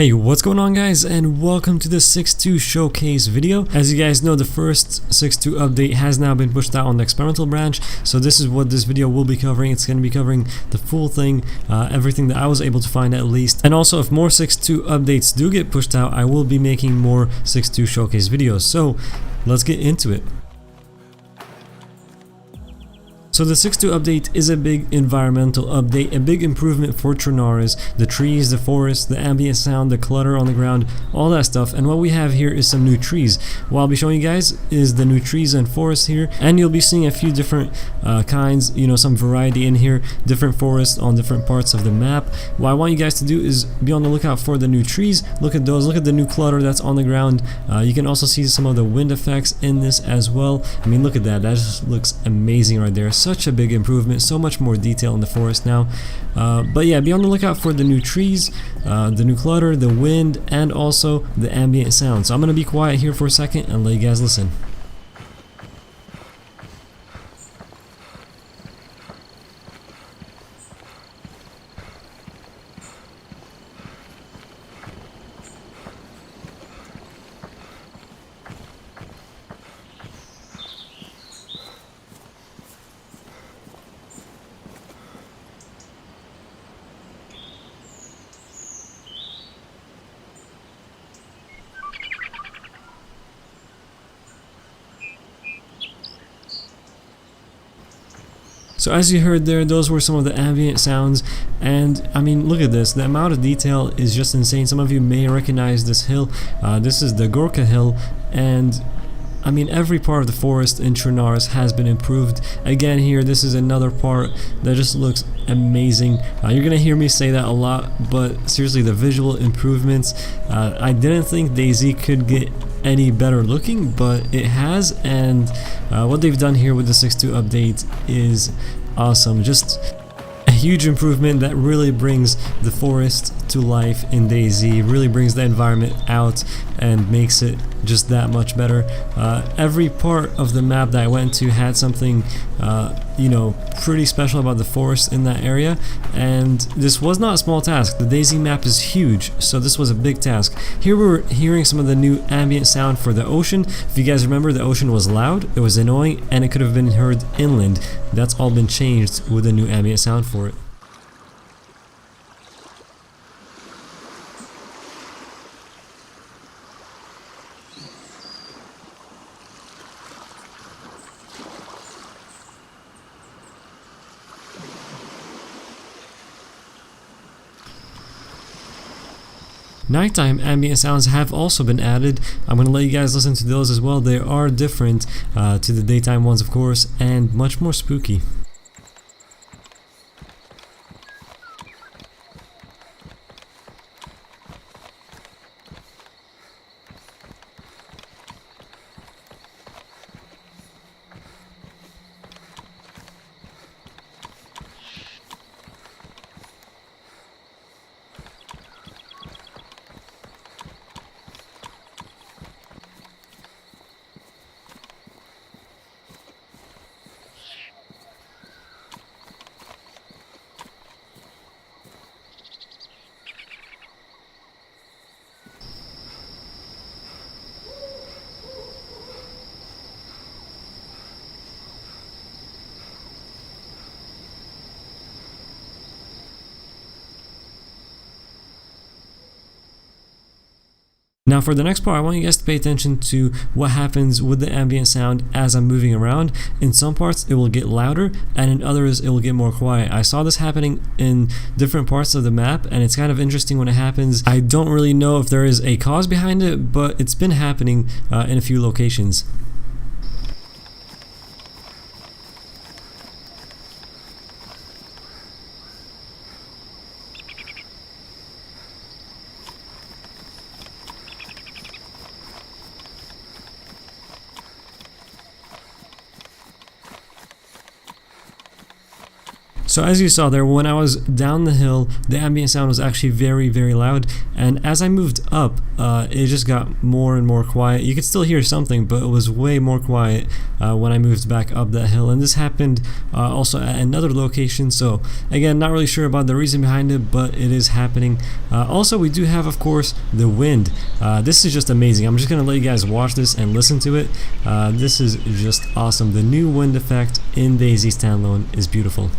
Hey, what's going on guys, and welcome to the 6.2 showcase video. As you guys know, the first 6.2 update has now been pushed out on the experimental branch, so this is what this video will be covering. It's going to be covering the full thing, everything that I was able to find at least. And also, if more 6.2 updates do get pushed out, I will be making more 6.2 showcase videos. So let's get into it. So the 6.2 update is a big environmental update, a big improvement for Trinaris, the trees, the forest, the ambient sound, the clutter on the ground, all that stuff. And what we have here is some new trees. What I'll be showing you guys is the new trees and forests here, and you'll be seeing a few different kinds, some variety in here, different forests on different parts of the map. What I want you guys to do is be on the lookout for the new trees. Look at those, look at the new clutter that's on the ground. You can also see some of the wind effects in this as well. I mean, look at that, that just looks amazing right there. Such a big improvement, so much more detail in the forest now. But yeah, be on the lookout for the new trees, the new clutter, the wind, and also the ambient sound. So I'm gonna be quiet here for a second and let you guys listen. So as you heard there, those were some of the ambient sounds, and I mean, look at this, the amount of detail is just insane. Some of you may recognize this hill. This is the Gorka Hill, and I mean, every part of the forest in Trinaris has been improved. Again here, this is another part that just looks amazing. You're gonna hear me say that a lot, but seriously, the visual improvements, I didn't think DayZ could get any better looking, but it has, and what they've done here with the 6.2 update is awesome. Just a huge improvement that really brings the forest to life in DayZ, really brings the environment out and makes it just that much better. Every part of the map that I went to had something pretty special about the forest in that area, and this was not a small task. The DayZ map is huge, so this was a big task. Here we're hearing some of the new ambient sound for the ocean. If you guys remember, the ocean was loud, it was annoying, and it could have been heard inland. That's all been changed with the new ambient sound for it. Nighttime ambient sounds have also been added. I'm going to let you guys listen to those as well. They are different to the daytime ones, of course, and much more spooky. Now for the next part, I want you guys to pay attention to what happens with the ambient sound as I'm moving around. In some parts it will get louder, and in others it will get more quiet. I saw this happening in different parts of the map, and it's kind of interesting when it happens. I don't really know if there is a cause behind it, but it's been happening in a few locations. So as you saw there, when I was down the hill, the ambient sound was actually very, very loud, and as I moved up it just got more and more quiet. You could still hear something, but it was way more quiet when I moved back up that hill. And this happened also at another location, so again, not really sure about the reason behind it, but it is happening. Also, we do have, of course, the wind. This is just amazing. I'm just gonna let you guys watch this and listen to it. This is just awesome. The new wind effect in DayZ Standalone is beautiful.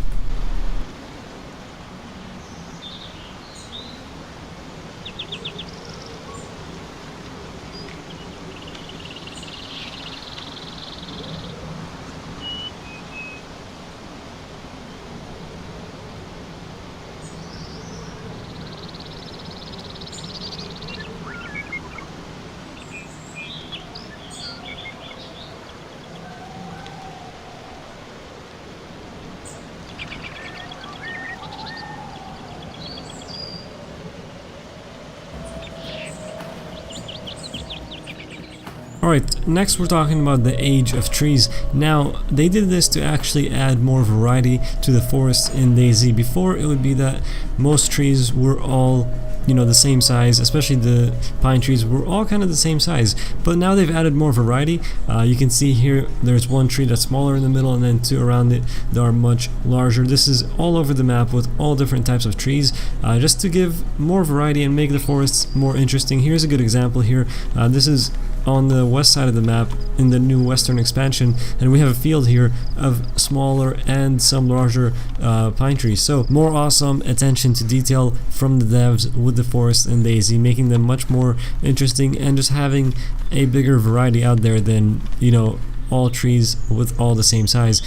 Alright, next we're talking about the age of trees. Now, they did this to actually add more variety to the forest in DayZ. Before, it would be that most trees were all, you know, the same size, especially the pine trees were all kind of the same size, but now they've added more variety. You can see here there's one tree that's smaller in the middle and then two around it that are much larger. This is all over the map with all different types of trees, just to give more variety and make the forests more interesting. Here's a good example here. This is on the west side of the map in the new western expansion, and we have a field here of smaller and some larger pine trees. So more awesome attention to detail from the devs with the forest in DayZ, making them much more interesting and just having a bigger variety out there than, you know, all trees with all the same size.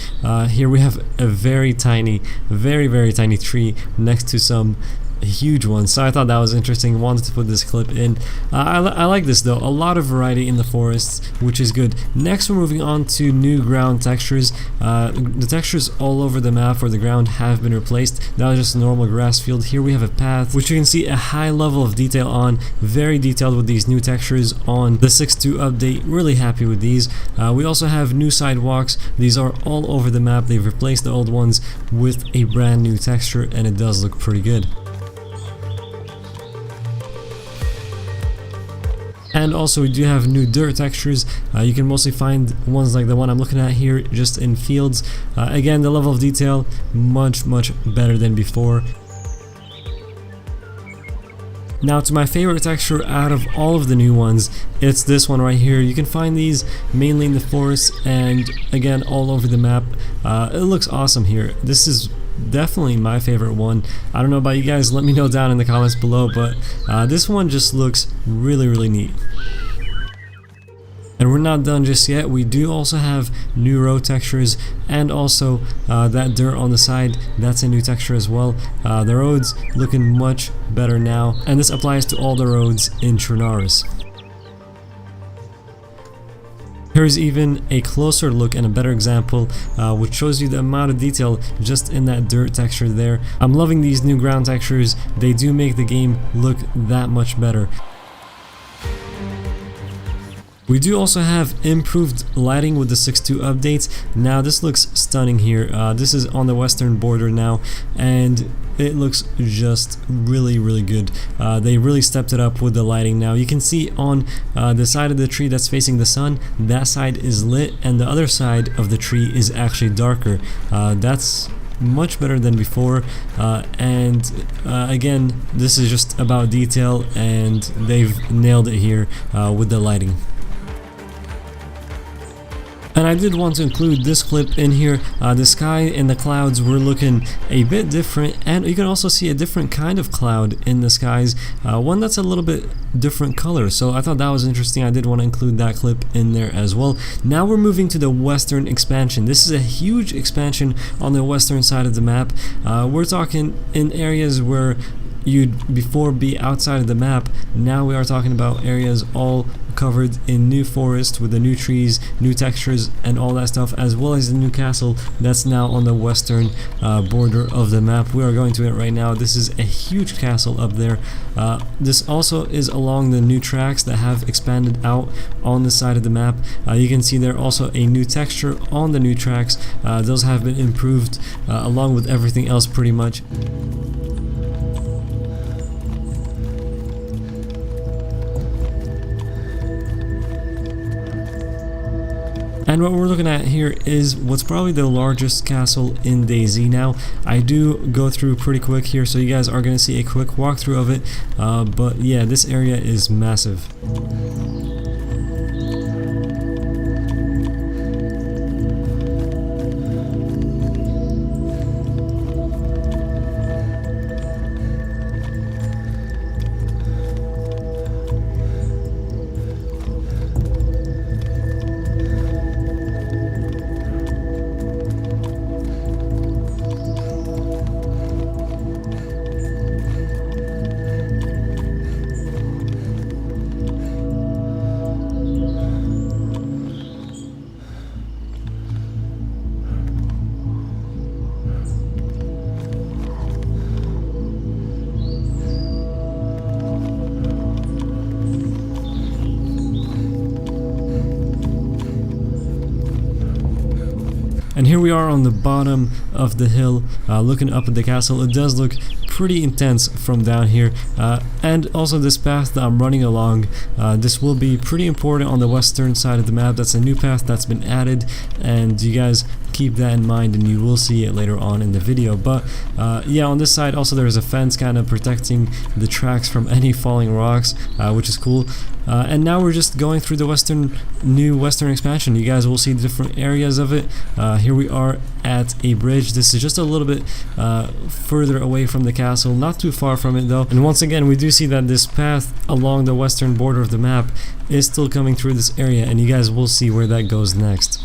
Here we have a very tiny, very tiny tree next to some huge ones, so I thought that was interesting. Wanted to put this clip in. I like this though, a lot of variety in the forests, which is good. Next we're moving on to new ground textures. The textures all over the map for the ground have been replaced. That was just a normal grass field. Here we have a path which you can see a high level of detail on, very detailed with these new textures on the 6.2 update. Really happy with these. We also have new sidewalks. These are all over the map. They've replaced the old ones with a brand new texture and it does look pretty good. And also we do have new dirt textures. You can mostly find ones like the one I'm looking at here just in fields. Again, the level of detail much better than before. Now to my favorite texture out of all of the new ones, it's this one right here. You can find these mainly in the forest and again all over the map. It looks awesome here. This is definitely my favorite one. I don't know about you guys, let me know down in the comments below, but this one just looks really neat. And we're not done just yet. We do also have new road textures and also that dirt on the side, that's a new texture as well. The roads looking much better now, and this applies to all the roads in Trinaris. Here's even a closer look and a better example which shows you the amount of detail just in that dirt texture there. I'm loving these new ground textures. They do make the game look that much better. We do also have improved lighting with the 6.2 updates. Now this looks stunning here. This is on the western border now and it looks just really good. They really stepped it up with the lighting now. You can see on the side of the tree that's facing the sun, that side is lit and the other side of the tree is actually darker. That's much better than before, and again, this is just about detail and they've nailed it here with the lighting. And I did want to include this clip in here. The sky and the clouds were looking a bit different, and you can also see a different kind of cloud in the skies, one that's a little bit different color. So I thought that was interesting. I did want to include that clip in there as well. Now we're moving to the western expansion. This is a huge expansion on the western side of the map. We're talking in areas where you'd before be outside of the map. Now we are talking about areas all covered in new forest with the new trees, new textures and all that stuff, as well as the new castle that's now on the western border of the map. We are going to it right now. This is a huge castle up there. This also is along the new tracks that have expanded out on the side of the map. You can see there also a new texture on the new tracks. Those have been improved along with everything else pretty much. And what we're looking at here is what's probably the largest castle in DayZ now. I do go through pretty quick here, so you guys are going to see a quick walkthrough of it, but yeah, this area is massive. And here we are on the bottom of the hill, looking up at the castle. It does look pretty intense from down here, and also this path that I'm running along, this will be pretty important on the western side of the map. That's a new path that's been added, and you guys keep that in mind and you will see it later on in the video. But yeah, on this side also there's a fence kind of protecting the tracks from any falling rocks, which is cool. And now we're just going through the new western expansion. You guys will see different areas of it. Here we are at a bridge. This is just a little bit further away from the castle, not too far from it though. And once again, we do see that this path along the western border of the map is still coming through this area, and you guys will see where that goes next.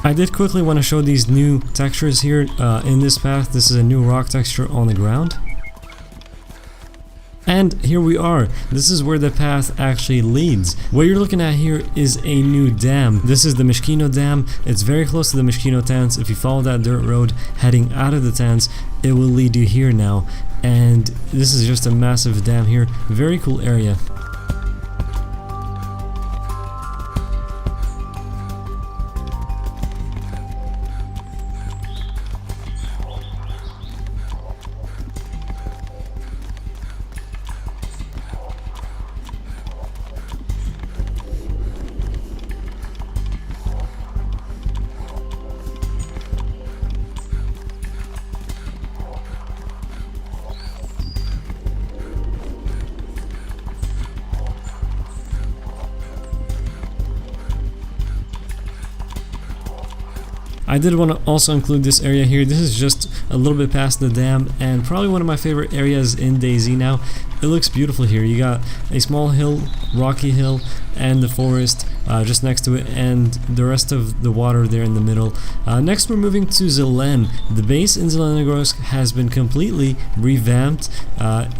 I did quickly want to show these new textures here in this path. This is a new rock texture on the ground. And here we are. This is where the path actually leads. What you're looking at here is a new dam. This is the Myshkino Dam. It's very close to the Myshkino tents. If you follow that dirt road heading out of the tents, it will lead you here now. And this is just a massive dam here. Very cool area. I did want to also include this area here. This is just a little bit past the dam and probably one of my favorite areas in DayZ now. It looks beautiful here. You got a small hill, rocky hill, and the forest just next to it, and the rest of the water there in the middle. Next we're moving to Zelen. The base in Zelenogorsk has been completely revamped.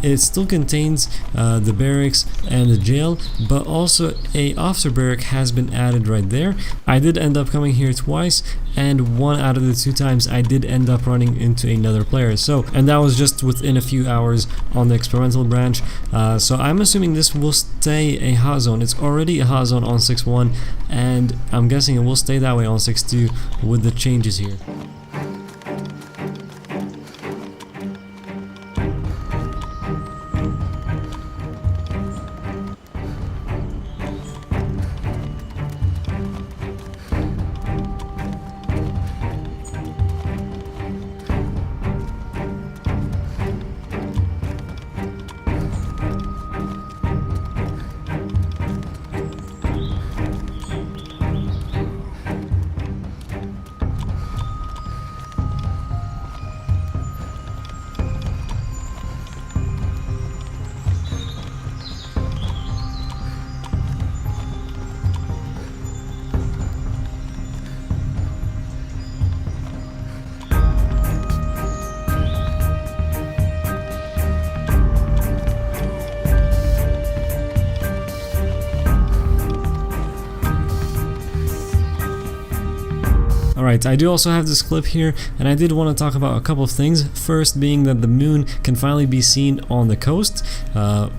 It still contains the barracks and the jail, but also a officer barrack has been added right there. I did end up coming here twice, and one out of the two times I did end up running into another player. And that was just within a few hours on the experimental branch. So I'm assuming this will stay a hot zone. It's already a hot zone on 6.1, and I'm guessing it will stay that way on 6.2 with the changes here. Alright, I do also have this clip here, and I did want to talk about a couple of things. First being that the moon can finally be seen on the coast.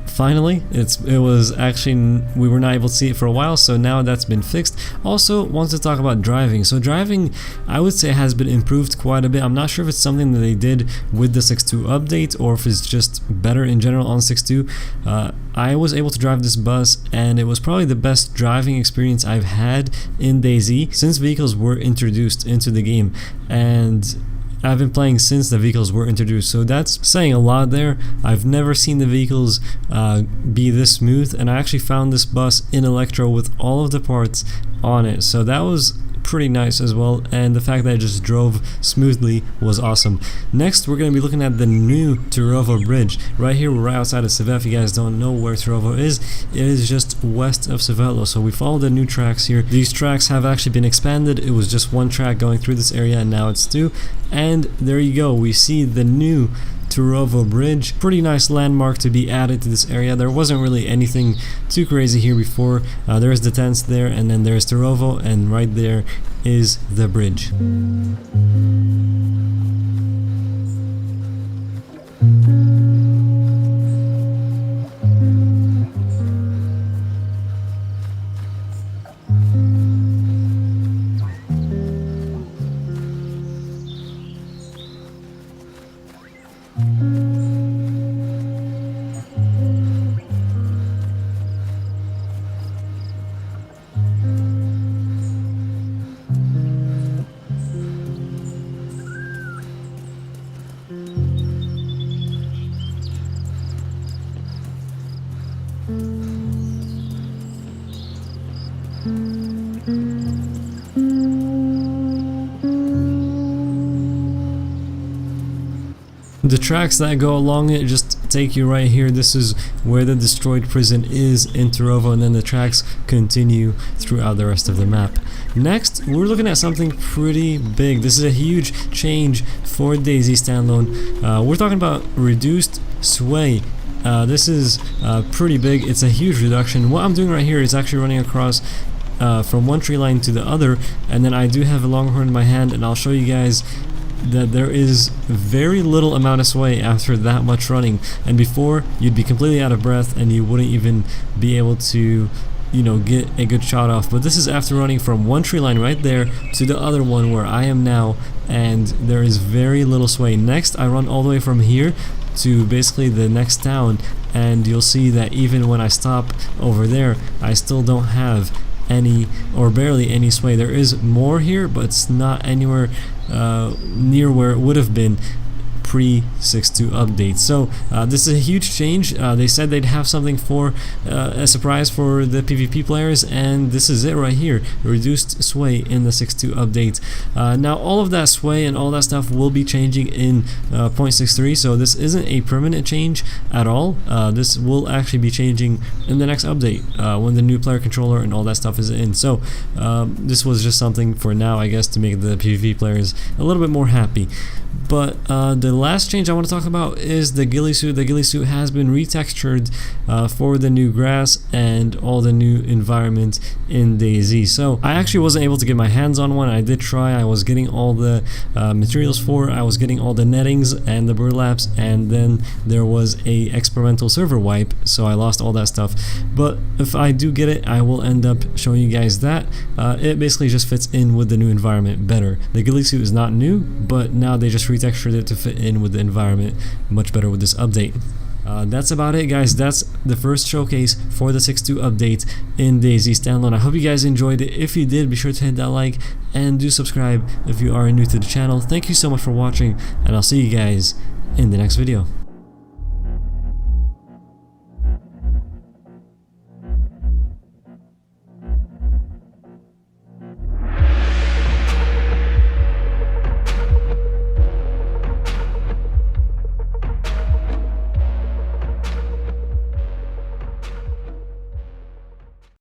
Finally, it was actually, we were not able to see it for a while, so now that's been fixed. Also, want to talk about driving. So driving, I would say, has been improved quite a bit. I'm not sure if it's something that they did with the 6.2 update or if it's just better in general on 6.2. I was able to drive this bus, and it was probably the best driving experience I've had in DayZ since vehicles were introduced into the game, and I've been playing since the vehicles were introduced, so that's saying a lot there. I've never seen the vehicles be this smooth, and I actually found this bus in Electro with all of the parts on it, so that was pretty nice as well, and the fact that it just drove smoothly was awesome. Next, we're going to be looking at the new Turovo Bridge. Right here, we're right outside of Civet. If you guys don't know where Turovo is, it is just west of Civetlo. So we follow the new tracks here. These tracks have actually been expanded. It was just one track going through this area, and now it's two. And there you go, we see the new Turovo Bridge. Pretty nice landmark to be added to this area. There wasn't really anything too crazy here before. There is the tents there, and then there's Turovo, and right there is the bridge. The tracks that go along it just take you right here. This is where the destroyed prison is in Turovo, and then the tracks continue throughout the rest of the map. Next, we're looking at something pretty big. This is a huge change for DayZ Standalone. We're talking about reduced sway. This is pretty big. It's a huge reduction. What I'm doing right here is actually running across from one tree line to the other, and then I do have a longhorn in my hand, and I'll show you guys that there is very little amount of sway after that much running, and before you'd be completely out of breath and you wouldn't even be able to, you know, get a good shot off. But this is after running from one tree line right there to the other one where I am now, and there is very little sway. Next, I run all the way from here to basically the next town, and you'll see that even when I stop over there, I still don't have any or barely any sway. There is more here, but it's not anywhere near where it would have been pre 6.2 update. So this is a huge change. They said they'd have something for a surprise for the PvP players, and this is it right here. Reduced sway in the 6.2 update. Now all of that sway and all that stuff will be changing in 0.63, so this isn't a permanent change at all. This will actually be changing in the next update when the new player controller and all that stuff is in. So this was just something for now, I guess, to make the PvP players a little bit more happy. But the last change I want to talk about is the ghillie suit. The ghillie suit has been retextured for the new grass and all the new environment in DayZ. So I actually wasn't able to get my hands on one. I did try. I was getting all the materials for it. I was getting all the nettings and the burlaps, and then there was a experimental server wipe, so I lost all that stuff. But if I do get it, I will end up showing you guys that. It basically just fits in with the new environment better. The ghillie suit is not new, but now they just retextured it to fit in with the environment much better with this update. That's about it, guys. That's the first showcase for the 6.2 update in DayZ Standalone. I hope you guys enjoyed it. If you did, be sure to hit that like and do subscribe if you are new to the channel. Thank you so much for watching, and I'll see you guys in the next video.